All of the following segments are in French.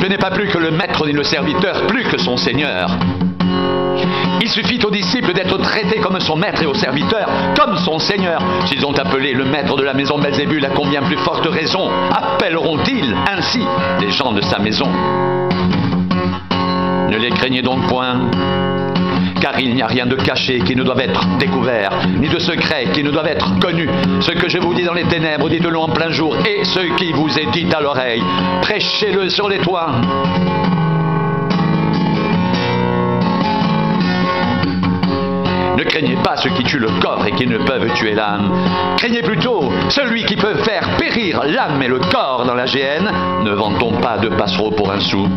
Je n'ai pas plus que le maître ni le serviteur, plus que son Seigneur. Il suffit aux disciples d'être traités comme son maître et aux serviteurs comme son Seigneur. S'ils ont appelé le maître de la maison Belzébul, à combien plus forte raison appelleront-ils ainsi les gens de sa maison? Ne les craignez donc point, car il n'y a rien de caché qui ne doive être découvert, ni de secret qui ne doive être connu. Ce que je vous dis dans les ténèbres, dites-le en plein jour, et ce qui vous est dit à l'oreille, prêchez-le sur les toits. Ne craignez pas ceux qui tuent le corps et qui ne peuvent tuer l'âme. Craignez plutôt celui qui peut faire périr l'âme et le corps dans la géhenne. Ne vend-on pas deux passereaux pour un sou?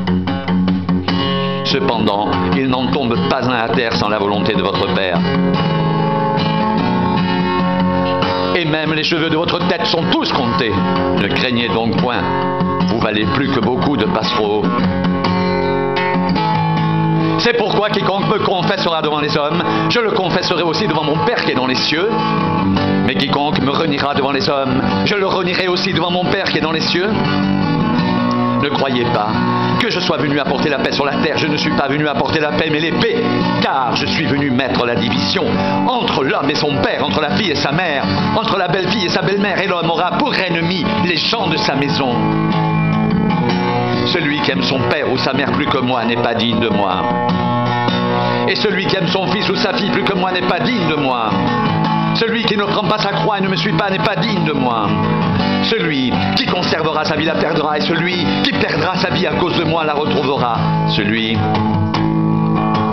Cependant, il n'en tombe pas un à terre sans la volonté de votre Père. Et même les cheveux de votre tête sont tous comptés. Ne craignez donc point, vous valez plus que beaucoup de passereaux. C'est pourquoi quiconque me confessera devant les hommes, je le confesserai aussi devant mon Père qui est dans les cieux. Mais quiconque me reniera devant les hommes, je le renierai aussi devant mon Père qui est dans les cieux. Ne croyez pas que je sois venu apporter la paix sur la terre. Je ne suis pas venu apporter la paix mais l'épée, car je suis venu mettre la division entre l'homme et son père, entre la fille et sa mère, entre la belle-fille et sa belle-mère, et l'homme aura pour ennemi les gens de sa maison. Celui qui aime son père ou sa mère plus que moi n'est pas digne de moi. Et celui qui aime son fils ou sa fille plus que moi n'est pas digne de moi. Celui qui ne prend pas sa croix et ne me suit pas n'est pas digne de moi. Celui qui conservera sa vie la perdra, et celui qui perdra sa vie à cause de moi la retrouvera. Celui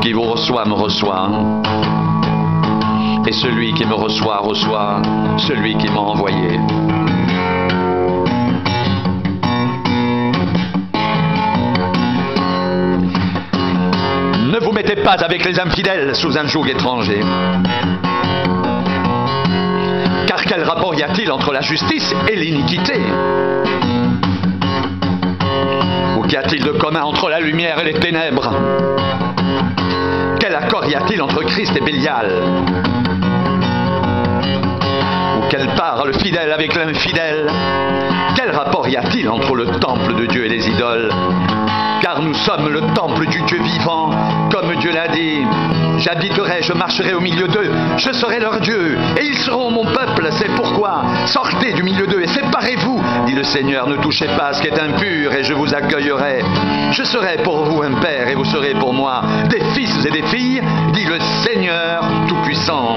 qui vous reçoit me reçoit. Et celui qui me reçoit reçoit celui qui m'a envoyé. Ne vous mettez pas avec les infidèles sous un joug étranger. Car quel rapport y a-t-il entre la justice et l'iniquité? Ou qu'y a-t-il de commun entre la lumière et les ténèbres? Quel accord y a-t-il entre Christ et Bélial? Ou quelle part le fidèle avec l'infidèle? Quel rapport y a-t-il entre le temple de Dieu et les idoles? Car nous sommes le temple du Dieu vivant, comme Dieu l'a dit. J'habiterai, je marcherai au milieu d'eux, je serai leur Dieu, et ils seront mon peuple. C'est pourquoi, sortez du milieu d'eux et séparez-vous, dit le Seigneur. Ne touchez pas à ce qui est impur, et je vous accueillerai. Je serai pour vous un père, et vous serez pour moi des fils et des filles, dit le Seigneur Tout-Puissant.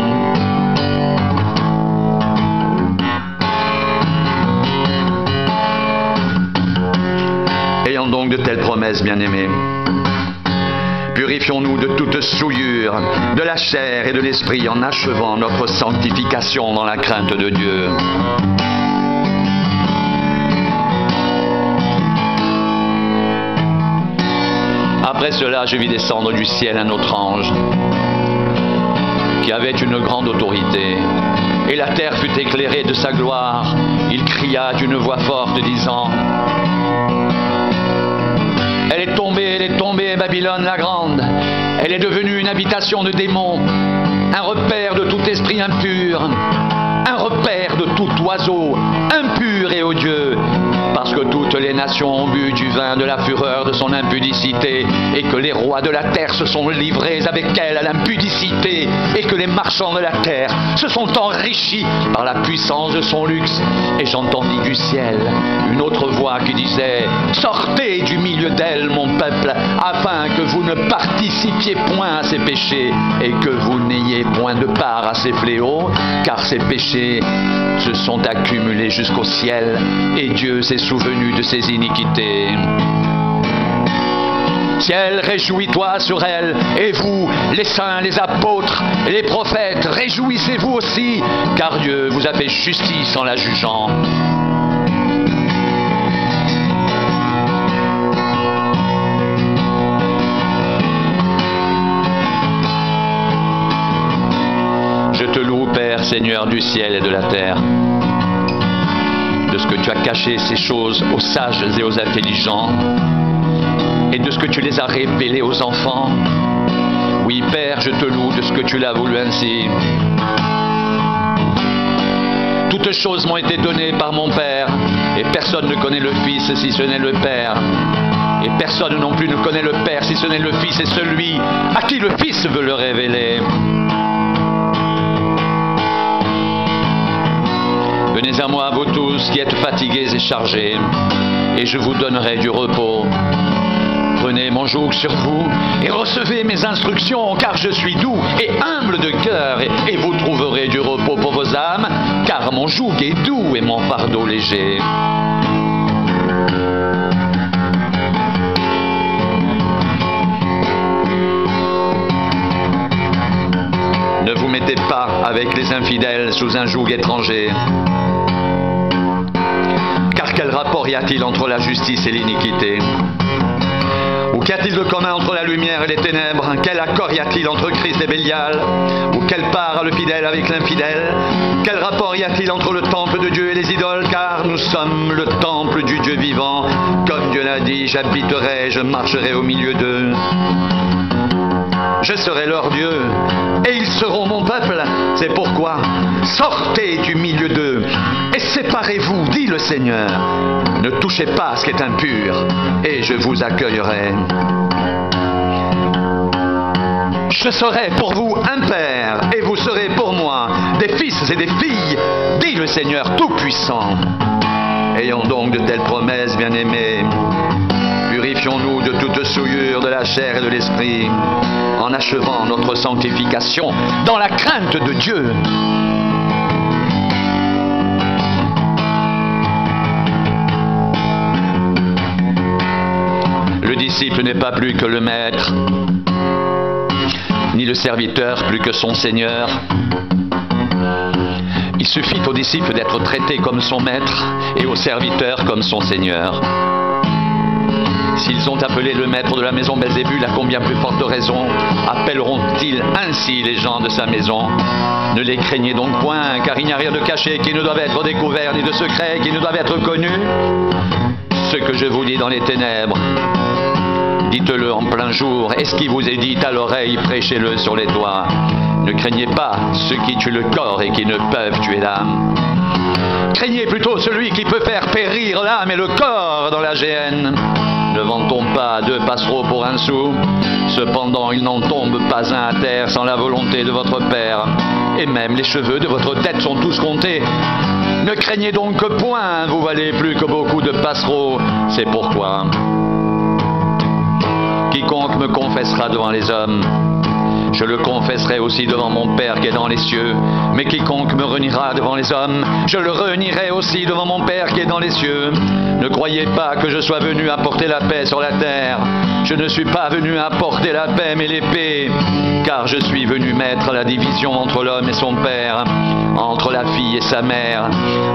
Ayant donc de telles promesses, bien-aimés, purifions-nous de toute souillure, de la chair et de l'esprit, en achevant notre sanctification dans la crainte de Dieu. Après cela, je vis descendre du ciel un autre ange, qui avait une grande autorité, et la terre fut éclairée de sa gloire. Il cria d'une voix forte, disant: Elle est tombée, Babylone la grande. Elle est devenue une habitation de démons, un repère de tout esprit impur, un repère de tout oiseau impur et odieux, parce que toutes les nations ont bu du vin de la fureur de son impudicité, et que les rois de la terre se sont livrés avec elle à l'impudicité, et que les marchands de la terre se sont enrichis par la puissance de son luxe. Et j'entendis du ciel une autre voix qui disait: Sortez du milieu d'elle, mon peuple, afin que vous ne participiez point à ses péchés, et que vous n'ayez point de part à ses fléaux, car ses péchés se sont accumulés jusqu'au ciel, et Dieu s'est souvenu de ses iniquités. Ciel, réjouis-toi sur elle, et vous, les saints, les apôtres, et les prophètes, réjouissez-vous aussi, car Dieu vous a fait justice en la jugeant. Je te loue, Père, Seigneur du ciel et de la terre, de ce que tu as caché ces choses aux sages et aux intelligents, et de ce que tu les as révélées aux enfants. Oui, Père, je te loue de ce que tu l'as voulu ainsi. Toutes choses m'ont été données par mon Père, et personne ne connaît le Fils si ce n'est le Père, Et personne non plus ne connaît le Père si ce n'est le Fils et celui à qui le Fils veut le révéler. Venez à moi, vous tous qui êtes fatigués et chargés, et je vous donnerai du repos. Prenez mon joug sur vous et recevez mes instructions, car je suis doux et humble de cœur, et vous trouverez du repos pour vos âmes, car mon joug est doux et mon fardeau léger. Ne vous mettez pas avec les infidèles sous un joug étranger. Car quel rapport y a-t-il entre la justice et l'iniquité? Ou qu'y a-t-il de commun entre la lumière et les ténèbres? Quel accord y a-t-il entre Christ et Bélial? Ou quelle part a le fidèle avec l'infidèle? Quel rapport y a-t-il entre le temple de Dieu et les idoles? Car nous sommes le temple du Dieu vivant. Comme Dieu l'a dit, j'habiterai, je marcherai au milieu d'eux. Je serai leur Dieu, et ils seront mon peuple. C'est pourquoi, sortez du milieu d'eux, et séparez-vous, dit le Seigneur. Ne touchez pas à ce qui est impur, et je vous accueillerai. Je serai pour vous un père, et vous serez pour moi des fils et des filles, dit le Seigneur Tout-Puissant. Ayons donc de telles promesses, bien-aimés. Purifions-nous de toute souillure de la chair et de l'esprit, en achevant notre sanctification dans la crainte de Dieu. Le disciple n'est pas plus que le maître, ni le serviteur plus que son Seigneur. Il suffit au disciple d'être traité comme son maître et au serviteur comme son Seigneur. S'ils ont appelé le maître de la maison Belzébul, à combien plus forte raison appelleront-ils ainsi les gens de sa maison? Ne les craignez donc point, car il n'y a rien de caché qui ne doive être découvert, ni de secret qui ne doive être connu. Ce que je vous dis dans les ténèbres, dites-le en plein jour, et ce qui vous est dit à l'oreille, prêchez-le sur les toits. Ne craignez pas ceux qui tuent le corps et qui ne peuvent tuer l'âme. Craignez plutôt celui qui peut faire périr l'âme et le corps dans la géhenne. Ne vend-on pas 2 passereaux pour un sou? Cependant, il n'en tombe pas un à terre sans la volonté de votre Père. Et même les cheveux de votre tête sont tous comptés. Ne craignez donc que point, vous valez plus que beaucoup de passereaux. C'est pourquoi quiconque me confessera devant les hommes, je le confesserai aussi devant mon Père qui est dans les cieux. Mais quiconque me reniera devant les hommes, je le renierai aussi devant mon Père qui est dans les cieux. Ne croyez pas que je sois venu apporter la paix sur la terre. Je ne suis pas venu apporter la paix mais l'épée. Car je suis venu mettre la division entre l'homme et son père, entre la fille et sa mère,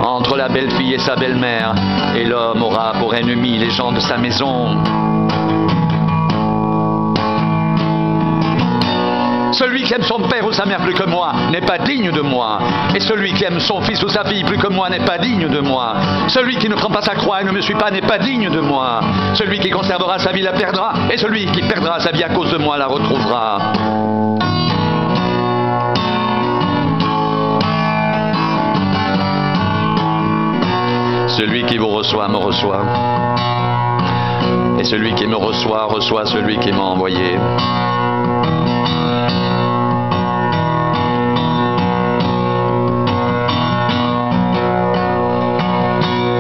entre la belle-fille et sa belle-mère. Et l'homme aura pour ennemis les gens de sa maison. Celui qui aime son père ou sa mère plus que moi n'est pas digne de moi. Et celui qui aime son fils ou sa fille plus que moi n'est pas digne de moi. Celui qui ne prend pas sa croix et ne me suit pas n'est pas digne de moi. Celui qui conservera sa vie la perdra, et celui qui perdra sa vie à cause de moi la retrouvera. Celui qui vous reçoit me reçoit. Et celui qui me reçoit reçoit celui qui m'a envoyé.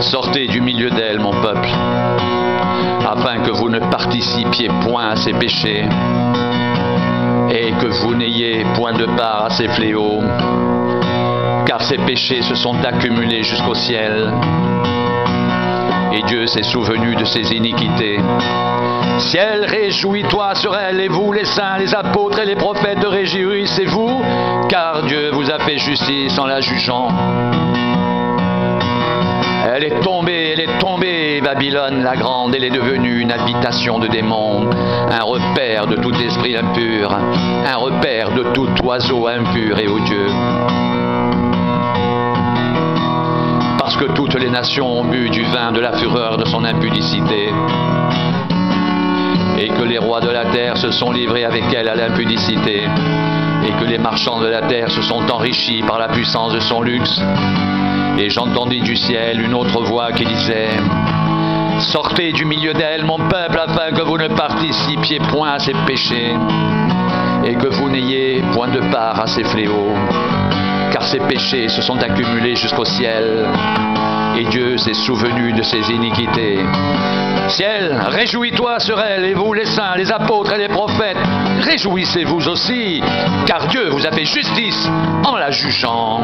Sortez du milieu d'elle, mon peuple, afin que vous ne participiez point à ses péchés et que vous n'ayez point de part à ses fléaux, car ses péchés se sont accumulés jusqu'au ciel, et Dieu s'est souvenu de ses iniquités. Ciel, réjouis-toi sur elle, et vous, les saints, les apôtres et les prophètes, réjouissez-vous, car Dieu vous a fait justice en la jugeant. Elle est tombée, Babylone la grande, elle est devenue une habitation de démons, un repère de tout esprit impur, un repère de tout oiseau impur et odieux. Parce que toutes les nations ont bu du vin de la fureur de son impudicité, et que les rois de la terre se sont livrés avec elle à l'impudicité, et que les marchands de la terre se sont enrichis par la puissance de son luxe. Et j'entendis du ciel une autre voix qui disait: Sortez du milieu d'elle, mon peuple, afin que vous ne participiez point à ses péchés, et que vous n'ayez point de part à ses fléaux, car ses péchés se sont accumulés jusqu'au ciel, et Dieu s'est souvenu de ses iniquités. Ciel, réjouis-toi sur elle, et vous les saints, les apôtres et les prophètes, réjouissez-vous aussi, car Dieu vous a fait justice en la jugeant.